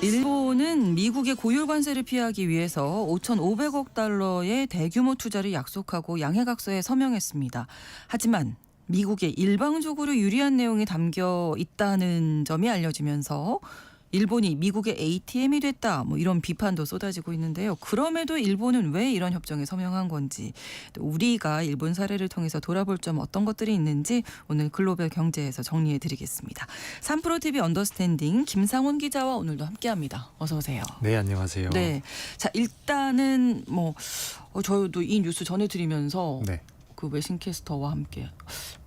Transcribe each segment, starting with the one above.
일본은 미국의 고율 관세를 피하기 위해서 5,500억 달러의 대규모 투자를 약속하고 양해각서에 서명했습니다. 하지만 미국에 일방적으로 유리한 내용이 담겨 있다는 점이 알려지면서 일본이 미국의 ATM이 됐다, 이런 비판도 쏟아지고 있는데요. 그럼에도 일본은 왜 이런 협정에 서명한 건지, 또 우리가 일본 사례를 통해서 돌아볼 점 어떤 것들이 있는지 오늘 글로벌 경제에서 정리해드리겠습니다. 3프로TV 언더스탠딩 김상훈 기자와 오늘도 함께합니다. 어서 오세요. 네, 안녕하세요. 네, 자 일단은 저도 이 뉴스 전해드리면서. 네. 그 외신캐스터와 함께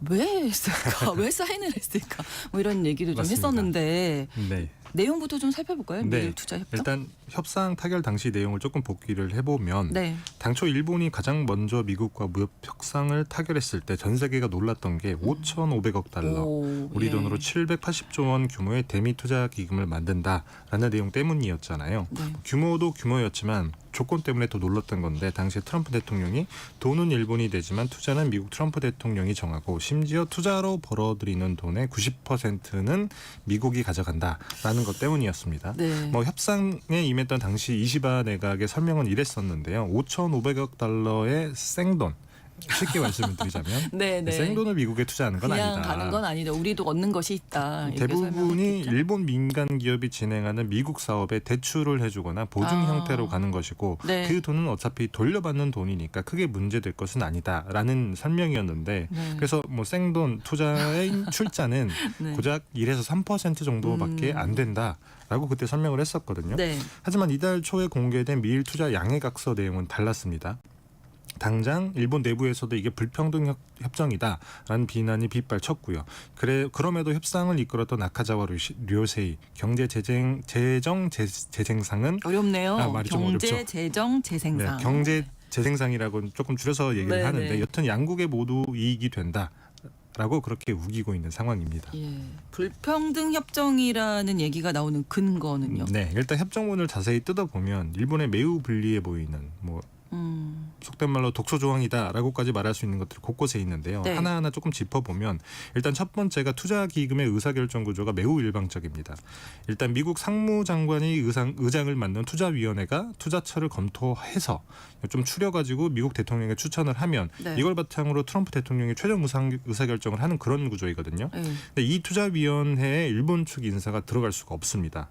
왜 했을까? 왜 사인을 했을까? 이런 얘기도 좀 맞습니다. 했었는데 네. 내용부터 좀 살펴볼까요? 네. 미일 투자 협정. 일단 협상 타결 당시 내용을 조금 복기를 해보면 네. 당초 일본이 가장 먼저 미국과 무역 협상을 타결했을 때 전 세계가 놀랐던 게 5,500억 달러, 우리 돈으로 780조 원 규모의 대미 투자 기금을 만든다라는 내용 때문이었잖아요. 네. 규모도 규모였지만 조건 때문에 더 놀랐던 건데 당시에 트럼프 대통령이 돈은 일본이 내지만 투자는 미국 트럼프 대통령이 정하고 심지어 투자로 벌어들이는 돈의 90%는 미국이 가져간다라는 것 때문이었습니다. 네. 협상에 임했던 당시 이시바 내각의 설명은 이랬었는데요. 5,500억 달러의 생돈. 쉽게 말씀을 드리자면 네. 생돈을 미국에 투자하는 건 그냥 아니다. 가는 건 아니다. 우리도 얻는 것이 있다. 이렇게 대부분이 설명했겠죠? 일본 민간 기업이 진행하는 미국 사업에 대출을 해주거나 보증 형태로 가는 것이고 네. 그 돈은 어차피 돌려받는 돈이니까 크게 문제될 것은 아니다라는 설명이었는데 네. 그래서 생돈 투자의 출자는 네. 고작 1에서 3% 정도밖에 안 된다라고 그때 설명을 했었거든요. 네. 하지만 이달 초에 공개된 미일 투자 양해각서 내용은 달랐습니다. 당장 일본 내부에서도 이게 불평등 협정이다라는 비난이 빗발쳤고요. 그럼에도 협상을 이끌었던 나카자와 료세이 재정재생상은 어렵네요. 말이 좀 경제, 어렵죠. 재정, 재생상. 네, 경제 재생상이라고 조금 줄여서 얘기를 네, 하는데 네. 여튼 양국에 모두 이익이 된다라고 그렇게 우기고 있는 상황입니다. 예. 불평등 협정이라는 얘기가 나오는 근거는요? 네, 일단 협정문을 자세히 뜯어보면 일본에 매우 불리해 보이는 속된 말로 독소 조항이다라고까지 말할 수 있는 것들이 곳곳에 있는데요. 네. 하나하나 조금 짚어보면 일단 첫 번째가 투자 기금의 의사결정 구조가 매우 일방적입니다. 일단 미국 상무장관이 의장을 맡는 투자위원회가 투자처를 검토해서 좀 추려가지고 미국 대통령에 추천을 하면 네. 이걸 바탕으로 트럼프 대통령이 최종 의사결정을 하는 그런 구조이거든요. 네. 근데 이 투자위원회에 일본 측 인사가 들어갈 수가 없습니다.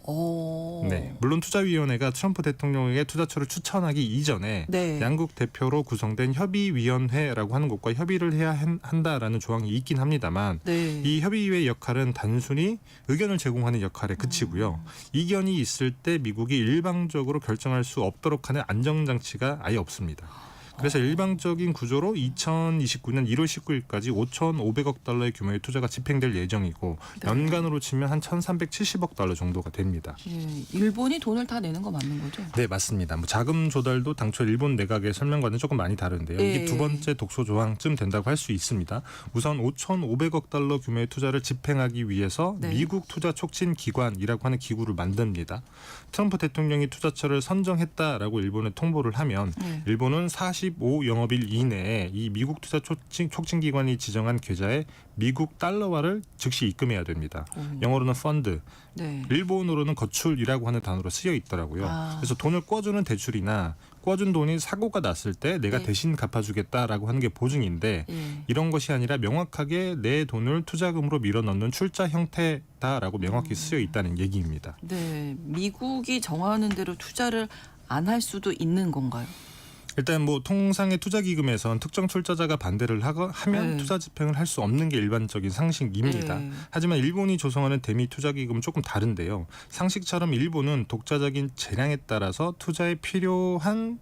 오. 네, 물론 투자위원회가 트럼프 대통령에게 투자처를 추천하기 이전에 네. 양국 대표로 구성된 협의위원회라고 하는 곳과 협의를 해야 한다라는 조항이 있긴 합니다만 네. 이 협의회의 역할은 단순히 의견을 제공하는 역할에 그치고요. 이견이 있을 때 미국이 일방적으로 결정할 수 없도록 하는 안정장치가 아예 없습니다. 그래서 일방적인 구조로 2029년 1월 19일까지 5,500억 달러의 규모의 투자가 집행될 예정이고 네. 연간으로 치면 한 1,370억 달러 정도가 됩니다. 예. 일본이 돈을 다 내는 거 맞는 거죠? 네, 맞습니다. 자금 조달도 당초 일본 내각의 설명과는 조금 많이 다른데요. 예. 이게 두 번째 독소 조항쯤 된다고 할 수 있습니다. 우선 5,500억 달러 규모의 투자를 집행하기 위해서 네. 미국 투자 촉진 기관이라고 하는 기구를 만듭니다. 트럼프 대통령이 투자처를 선정했다라고 일본에 통보를 하면 네. 일본은 45 영업일 이내에 이 미국 투자 촉진 기관이 지정한 계좌에 미국 달러화를 즉시 입금해야 됩니다. 영어로는 펀드, 네. 일본어로는 거출이라고 하는 단어로 쓰여 있더라고요. 그래서 돈을 꿔주는 대출이나 꿔준 돈이 사고가 났을 때 내가 네. 대신 갚아주겠다라고 하는 게 보증인데 예. 이런 것이 아니라 명확하게 내 돈을 투자금으로 밀어넣는 출자 형태다라고 명확히 쓰여 있다는 얘기입니다. 네. 미국이 정하는 대로 투자를 안 할 수도 있는 건가요? 일단 통상의 투자기금에선 특정 출자자가 반대를 하면 네. 투자 집행을 할 수 없는 게 일반적인 상식입니다. 네. 하지만 일본이 조성하는 대미 투자기금은 조금 다른데요. 상식처럼 일본은 독자적인 재량에 따라서 투자에 필요한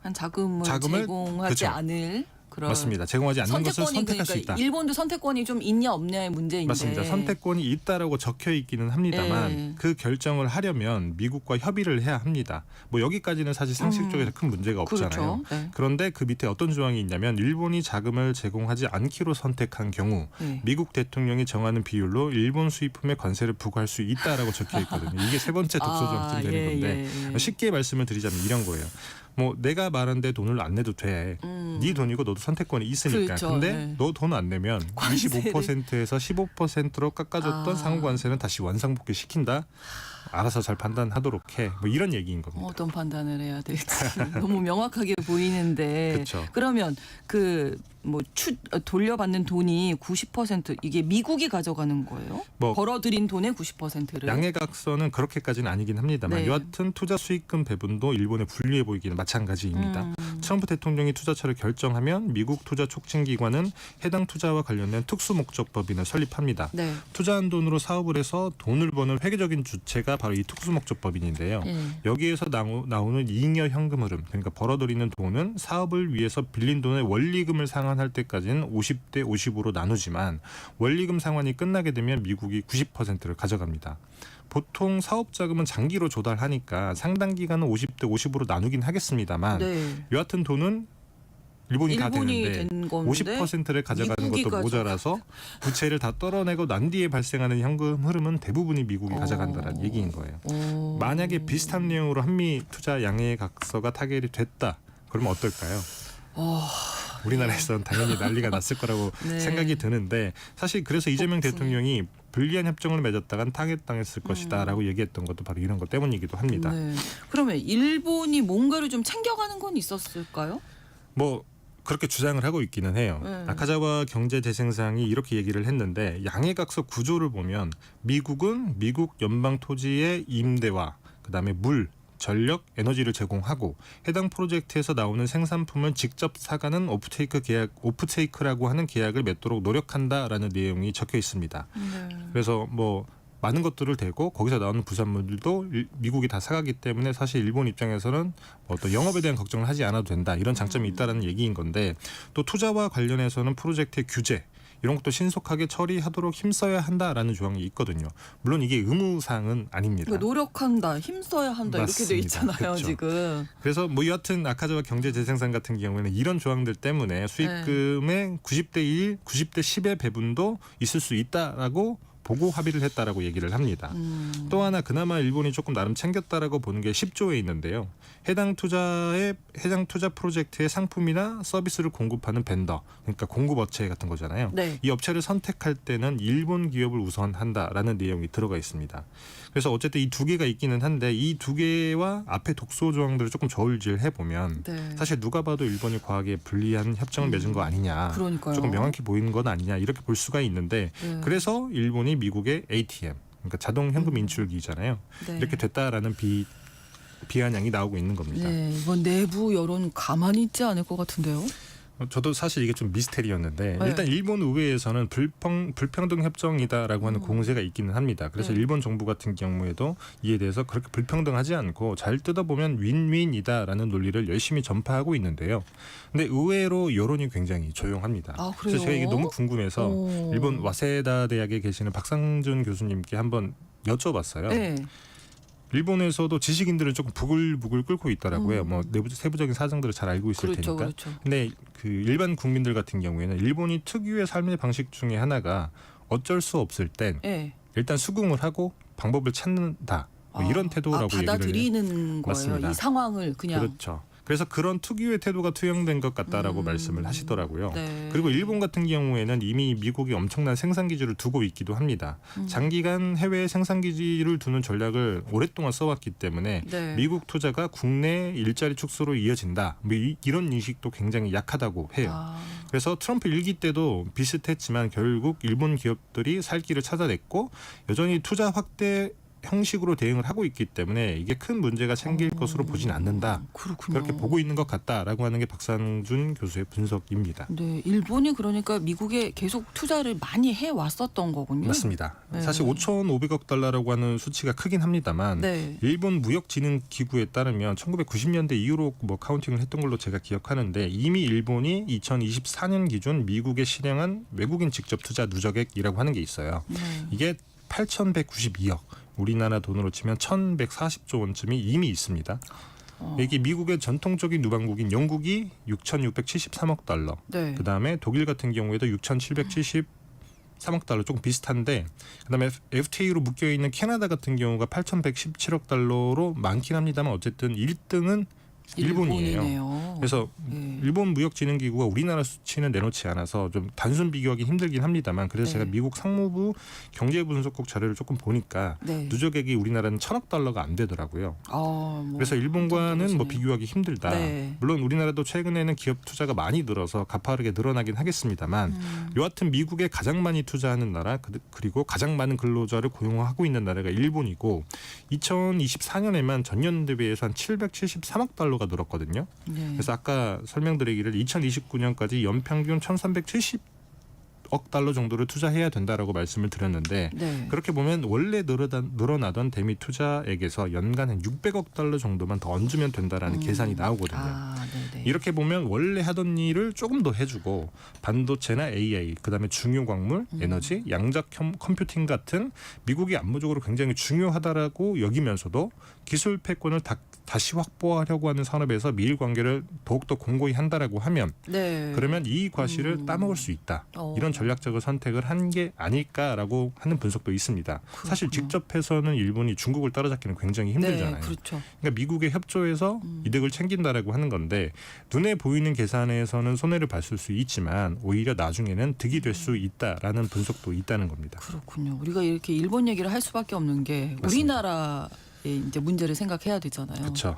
한 자금을 제공하지 그쵸. 않을 그런 맞습니다. 제공하지 않는 것을 선택권이 선택할 수 그러니까 있다. 일본도 선택권이 좀 있냐 없냐의 문제인데. 맞습니다. 선택권이 있다라고 적혀 있기는 합니다만 네. 그 결정을 하려면 미국과 협의를 해야 합니다. 여기까지는 사실 상식적으로 큰 문제가 없잖아요. 그렇죠. 네. 그런데 그 밑에 어떤 조항이 있냐면 일본이 자금을 제공하지 않기로 선택한 경우 네. 미국 대통령이 정하는 비율로 일본 수입품에 관세를 부과할 수 있다라고 적혀 있거든요. 이게 세 번째 독소조항쯤 되는 건데 예. 쉽게 말씀을 드리자면 이런 거예요. 내가 말한 데 돈을 안 내도 돼. 네 돈이고 너도 선택권이 있으니까. 그렇죠. 근데 네. 너 돈 안 내면 관세를. 25%에서 15%로 깎아줬던 상호관세는 다시 완상복귀 시킨다. 알아서 잘 판단하도록 해. 뭐 이런 얘기인 겁니다. 어떤 판단을 해야 될지 너무 명확하게 보이는데. 그렇죠. 그러면 돌려받는 돈이 90% 이게 미국이 가져가는 거예요? 뭐 벌어들인 돈의 90%를. 양해각서는 그렇게까지는 아니긴 합니다만 네. 여하튼 투자 수익금 배분도 일본에 불리해 보이기는 마찬가지입니다. 트럼프 대통령이 투자처를 결정하면 미국 투자 촉진기관은 해당 투자와 관련된 특수목적법인을 설립합니다. 네. 투자한 돈으로 사업을 해서 돈을 버는 회계적인 주체가 바로 이 특수목적법인인데요. 예. 여기에서 나오는 잉여 현금 흐름, 그러니까 벌어들이는 돈은 사업을 위해서 빌린 돈의 원리금을 상환할 때까지는 50대 50으로 나누지만 원리금 상환이 끝나게 되면 미국이 90%를 가져갑니다. 보통 사업 자금은 장기로 조달하니까 상당 기간은 50대 50으로 나누긴 하겠습니다만 네. 여하튼 돈은 일본이 다 되는데 된 건데 50%를 가져가는 미국이 것도 모자라서 부채를 다 떨어내고 난 뒤에 발생하는 현금 흐름은 대부분이 미국이 가져간다는 얘기인 거예요. 만약에 비슷한 내용으로 한미 투자 양해각서가 타결이 됐다. 그러면 어떨까요? 우리나라에서는 당연히 난리가 났을 거라고 네. 생각이 드는데 사실 그래서 이재명 대통령이 불리한 협정을 맺었다간 타겟당했을 것이다라고 얘기했던 것도 바로 이런 것 때문이기도 합니다. 네. 그러면 일본이 뭔가를 좀 챙겨가는 건 있었을까요? 뭐 그렇게 주장을 하고 있기는 해요. 네. 나카자와 경제재생상이 이렇게 얘기를 했는데 양해각서 구조를 보면 미국은 미국 연방 토지의 임대와 그다음에 물, 전력, 에너지를 제공하고 해당 프로젝트에서 나오는 생산품을 직접 사가는 오프테이크라고 하는 계약을 맺도록 노력한다라는 내용이 적혀 있습니다. 네. 그래서 뭐 많은 것들을 대고 거기서 나오는 부산물들도 미국이 다 사가기 때문에 사실 일본 입장에서는 어떤 영업에 대한 걱정을 하지 않아도 된다 이런 장점이 있다라는 얘기인 건데 또 투자와 관련해서는 프로젝트의 규제 이런 것도 신속하게 처리하도록 힘써야 한다라는 조항이 있거든요. 물론 이게 의무사항은 아닙니다. 그러니까 노력한다, 힘써야 한다 이렇게 돼 맞습니다. 있잖아요 그렇죠. 지금. 그래서 뭐 여하튼 아카자와 경제재생상 같은 경우에는 이런 조항들 때문에 수익금의 90대 1, 90대 10의 배분도 있을 수 있다라고 보고 합의를 했다라고 얘기를 합니다. 또 하나 그나마 일본이 조금 나름 챙겼다라고 보는 게 10조에 있는데요. 해당 투자 프로젝트의 상품이나 서비스를 공급하는 벤더, 그러니까 공급업체 같은 거잖아요. 네. 이 업체를 선택할 때는 일본 기업을 우선한다라는 내용이 들어가 있습니다. 그래서 어쨌든 이 두 개가 있기는 한데 이 두 개와 앞에 독소 조항들을 조금 저울질해 보면 네. 사실 누가 봐도 일본이 과하게 불리한 협정을 맺은 거 아니냐, 그러니까요. 조금 명확히 보이는 건 아니냐 이렇게 볼 수가 있는데 네. 그래서 일본이 미국의 ATM, 그러니까 자동 현금 인출기잖아요. 네. 이렇게 됐다라는 비아냥이 나오고 있는 겁니다. 네, 이건 내부 여론 가만히 있지 않을 것 같은데요. 저도 사실 이게 좀 미스테리였는데 네. 일단 일본 의회에서는 불평등 협정이다라고 하는 공세가 있기는 합니다. 그래서 네. 일본 정부 같은 경우에도 이에 대해서 그렇게 불평등하지 않고 잘 뜯어보면 윈윈이다라는 논리를 열심히 전파하고 있는데요. 근데 의외로 여론이 굉장히 조용합니다. 아, 그래요? 그래서 제가 이게 너무 궁금해서 오. 일본 와세다 대학에 계시는 박상준 교수님께 한번 여쭤봤어요. 네. 일본에서도 지식인들을 조금 부글부글 끓고 있더라고요. 뭐 세부적인 사정들을 잘 알고 있을 그렇죠, 테니까. 그렇죠. 근데 그 일반 국민들 같은 경우에는 일본이 특유의 삶의 방식 중에 하나가 어쩔 수 없을 땐 네. 일단 수긍을 하고 방법을 찾는다. 뭐 이런 태도라고 얘기를 받아들이는 거예요. 맞습니다. 이 상황을 그냥. 그렇죠. 그래서 그런 특유의 태도가 투영된 것 같다라고 말씀을 하시더라고요. 네. 그리고 일본 같은 경우에는 이미 미국이 엄청난 생산 기지를 두고 있기도 합니다. 장기간 해외 생산 기지를 두는 전략을 오랫동안 써왔기 때문에 네. 미국 투자가 국내 일자리 축소로 이어진다. 뭐 이런 인식도 굉장히 약하다고 해요. 아, 그래서 트럼프 1기 때도 비슷했지만 결국 일본 기업들이 살 길을 찾아냈고 여전히 투자 확대 형식으로 대응을 하고 있기 때문에 이게 큰 문제가 생길 것으로 보진 않는다. 그렇군요. 그렇게 보고 있는 것 같다라고 하는 게 박상준 교수의 분석입니다. 네, 일본이 그러니까 미국에 계속 투자를 많이 해 왔었던 거군요. 맞습니다. 네. 사실 5,500억 달러라고 하는 수치가 크긴 합니다만 네. 일본 무역진흥기구에 따르면 1990년대 이후로 뭐 카운팅을 했던 걸로 제가 기억하는데 이미 일본이 2024년 기준 미국에 실행한 외국인 직접 투자 누적액이라고 하는 게 있어요. 네. 이게 8,192억. 우리나라 돈으로 치면 1,140조 원쯤이 이미 있습니다. 이게 미국의 전통적인 누방국인 영국이 6,673억 달러. 네. 그다음에 독일 같은 경우에도 6,773억 달러 조금 비슷한데 그다음에 FTA로 묶여 있는 캐나다 같은 경우가 8,117억 달러로 많긴 합니다만 어쨌든 1등은 일본이에요. 일본이네요. 그래서 네. 일본 무역진흥기구가 우리나라 수치는 내놓지 않아서 좀 단순 비교하기 힘들긴 합니다만 그래서 네. 제가 미국 상무부 경제분석국 자료를 조금 보니까 네. 누적액이 우리나라는 1,000억 달러가 안 되더라고요. 뭐 그래서 일본과는 뭐 떨어지네요. 비교하기 힘들다. 네. 물론 우리나라도 최근에는 기업 투자가 많이 늘어서 가파르게 늘어나긴 하겠습니다만 여하튼 미국에 가장 많이 투자하는 나라 그리고 가장 많은 근로자를 고용하고 있는 나라가 일본이고 2024년에만 전년 대비해서 한 773억 달러가 늘었거든요. 네. 그래서 아까 설명드리기를 2029년까지 연평균 1,370억 달러 정도를 투자해야 된다라고 말씀을 드렸는데 네. 그렇게 보면 원래 늘어나던 대미 투자액에서 연간 한 600억 달러 정도만 더 얹으면 된다라는 계산이 나오거든요. 네네. 이렇게 보면 원래 하던 일을 조금 더 해주고 반도체나 AI, 그다음에 중요광물, 에너지, 양자 컴퓨팅 같은 미국이 안보적으로 굉장히 중요하다라고 여기면서도 기술 패권을 다시 확보하려고 하는 산업에서 미일 관계를 더욱더 공고히 한다라고 하면 네. 그러면 이 과실을 따먹을 수 있다. 이런 전략적인 선택을 한 게 아닐까라고 하는 분석도 있습니다. 사실 직접 해서는 일본이 중국을 따라잡기는 굉장히 힘들잖아요. 네, 그렇죠. 그러니까 미국에 협조해서 이득을 챙긴다라고 하는 건데 눈에 보이는 계산에서는 손해를 봤을 수 있지만 오히려 나중에는 득이 될 수 있다라는 분석도 있다는 겁니다. 그렇군요. 우리가 이렇게 일본 얘기를 할 수밖에 없는 게 맞습니다. 우리나라의 이제 문제를 생각해야 되잖아요. 그렇죠.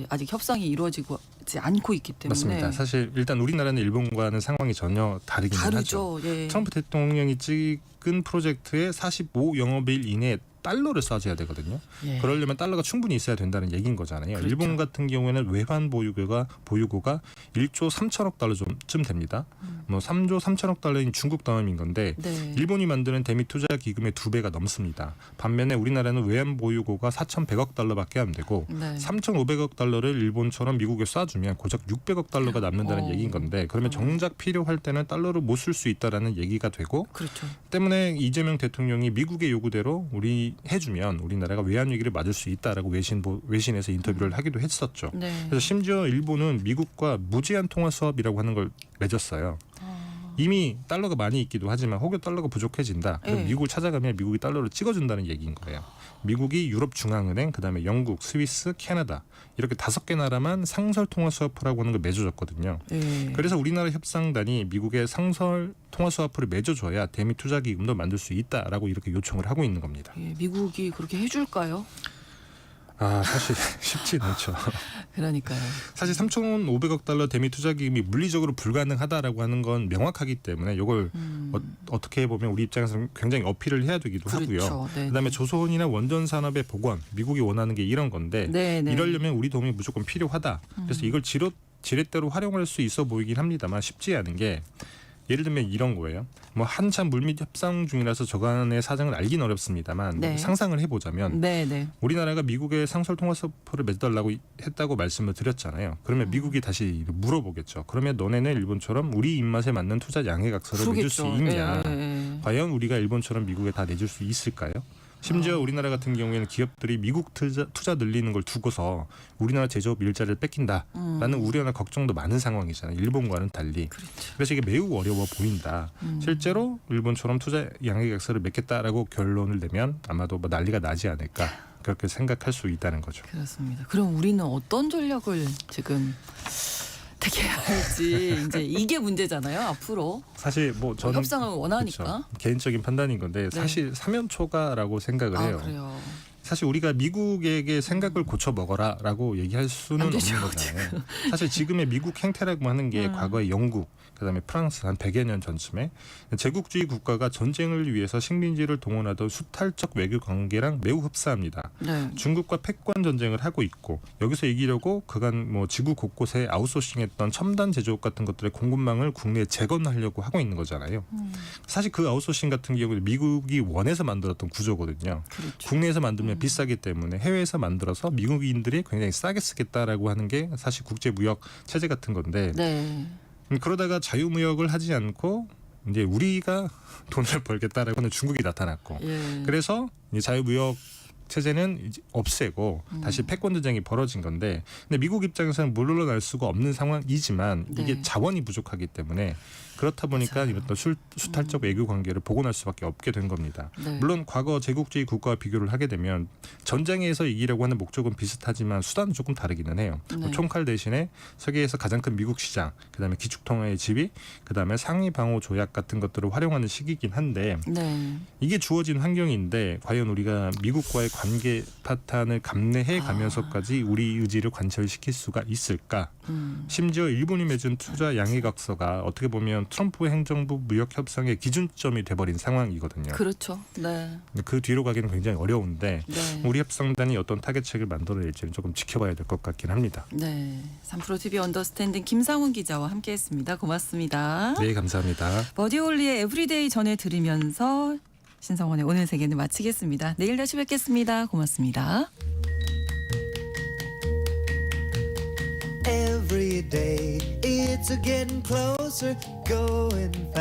아직 협상이 이루어지지 않고 있기 때문에 맞습니다. 사실 일단 우리나라는 일본과는 상황이 전혀 다르긴 하죠. 다르죠. 예. 트럼프 대통령이 찍은 프로젝트에 45 영업일 이내에 달러를 써줘야 되거든요. 예. 그러려면 달러가 충분히 있어야 된다는 얘기인 거잖아요. 그렇죠. 일본 같은 경우에는 외환 보유고가 1조 3천억 달러쯤 됩니다. 뭐 3조 3천억 달러인 중국 다음인 건데 네. 일본이 만드는 대미 투자 기금의 2배가 넘습니다. 반면에 우리나라는 외환 보유고가 4,100억 달러밖에 안 되고 네. 3,500억 달러를 일본처럼 미국에 쏴주면 고작 600억 달러가 남는다는 얘기인 건데 그러면 정작 필요할 때는 달러를 못 쓸 수 있다라는 얘기가 되고 그렇죠. 때문에 이재명 대통령이 미국의 요구대로 우리 해주면 우리나라가 외환 위기를 맞을 수 있다라고 외신에서 인터뷰를 하기도 했었죠. 네. 그래서 심지어 일본은 미국과 무제한 통화 수업이라고 하는 걸 맺었어요. 이미 달러가 많이 있기도 하지만 혹여 달러가 부족해진다. 그럼 네. 미국을 찾아가면 미국이 달러를 찍어준다는 얘기인 거예요. 미국이 유럽중앙은행, 그다음에 영국, 스위스, 캐나다 이렇게 5개 나라만 상설 통화 수화프라고 하는 걸 맺어줬거든요. 네. 그래서 우리나라 협상단이 미국의 상설 통화 수화프를 맺어줘야 대미 투자 기금도 만들 수 있다라고 이렇게 요청을 하고 있는 겁니다. 예, 미국이 그렇게 해줄까요? 사실 쉽지는 않죠. 그러니까요. 사실 3,500억 달러 대미 투자 기금이 물리적으로 불가능하다라고 하는 건 명확하기 때문에 이걸 어떻게 보면 우리 입장에서는 굉장히 어필을 해야 되기도 그렇죠. 하고요. 네. 그다음에 조선이나 원전 산업의 복원, 미국이 원하는 게 이런 건데 네, 네. 이러려면 우리 도움이 무조건 필요하다. 그래서 이걸 지렛대로 활용할 수 있어 보이긴 합니다만 쉽지 않은 게 예를 들면 이런 거예요. 뭐 한참 물밑 협상 중이라서 저간의 사정을 알긴 어렵습니다만 네. 상상을 해보자면 네, 네. 우리나라가 미국에 상설 통화 수화프를 맺어달라고 했다고 말씀을 드렸잖아요. 그러면 미국이 다시 물어보겠죠. 그러면 너네는 일본처럼 우리 입맛에 맞는 투자 양해각서를 맺을 수 그러겠죠. 있냐. 예. 과연 우리가 일본처럼 미국에 다 내줄 수 있을까요? 심지어 우리나라 같은 경우에는 기업들이 미국 투자 늘리는 걸 두고서 우리나라 제조업 일자리를 뺏긴다라는 우려나 걱정도 많은 상황이잖아요. 일본과는 달리. 그렇죠. 그래서 이게 매우 어려워 보인다. 실제로 일본처럼 투자 양해각서를 맺겠다라고 결론을 내면 아마도 뭐 난리가 나지 않을까 그렇게 생각할 수 있다는 거죠. 그렇습니다. 그럼 우리는 어떤 전략을 지금 택해야 할지 이제 이게 문제잖아요. 앞으로 사실 뭐 저는 협상을 원하니까. 그렇죠. 개인적인 판단인 건데 사실 사면초가라고 생각을 해요. 그래요. 사실 우리가 미국에게 생각을 고쳐 먹어라라고 얘기할 수는 안 되죠, 없는 거잖아요. 사실 지금의 미국 행태라고 하는 게 과거에 영국, 그다음에 프랑스 한 100여 년 전쯤에 제국주의 국가가 전쟁을 위해서 식민지를 동원하던 수탈적 외교 관계랑 매우 흡사합니다. 네. 중국과 패권 전쟁을 하고 있고 여기서 이기려고 그간 뭐 지구 곳곳에 아웃소싱했던 첨단 제조업 같은 것들의 공급망을 국내에 재건하려고 하고 있는 거잖아요. 사실 그 아웃소싱 같은 경우는 미국이 원해서 만들었던 구조거든요. 그렇죠. 국내에서 만들면 비싸기 때문에 해외에서 만들어서 미국인들이 굉장히 싸게 쓰겠다라고 하는 게 사실 국제무역 체제 같은 건데 네. 그러다가 자유무역을 하지 않고 이제 우리가 돈을 벌겠다라고 하는 중국이 나타났고 예. 그래서 이제 자유무역 체제는 이제 없애고 다시 패권 전쟁이 벌어진 건데, 근데 미국 입장에서는 물러날 수가 없는 상황이지만 이게 네. 자원이 부족하기 때문에 그렇다 보니까 맞아요. 이번 수탈적 외교 관계를 복원할 수밖에 없게 된 겁니다. 네. 물론 과거 제국주의 국가와 비교를 하게 되면 전쟁에서 이기려고 하는 목적은 비슷하지만 수단은 조금 다르기는 해요. 네. 뭐 총칼 대신에 세계에서 가장 큰 미국 시장, 그다음에 기축통화의 지위, 그다음에 상위 방어 조약 같은 것들을 활용하는 시기이긴 한데 네. 이게 주어진 환경인데 과연 우리가 미국과의 관계 파탄을 감내해 가면서까지 우리 의지를 관철시킬 수가 있을까? 심지어 일본이 맺은 투자 양해각서가 어떻게 보면 트럼프 행정부 무역 협상의 기준점이 돼버린 상황이거든요. 그렇죠. 네. 그 뒤로 가기는 굉장히 어려운데 네. 우리 협상단이 어떤 타겟책을 만들어낼지는 조금 지켜봐야 될 것 같긴 합니다. 네. 3프로 TV 언더스탠딩 김상훈 기자와 함께했습니다. 고맙습니다. 네, 감사합니다. 버디홀리의 에브리데이 전해드리면서 신성원의 오늘 세계는 마치겠습니다. 내일 다시 뵙겠습니다. 고맙습니다. Every day it's a getting closer, going fast.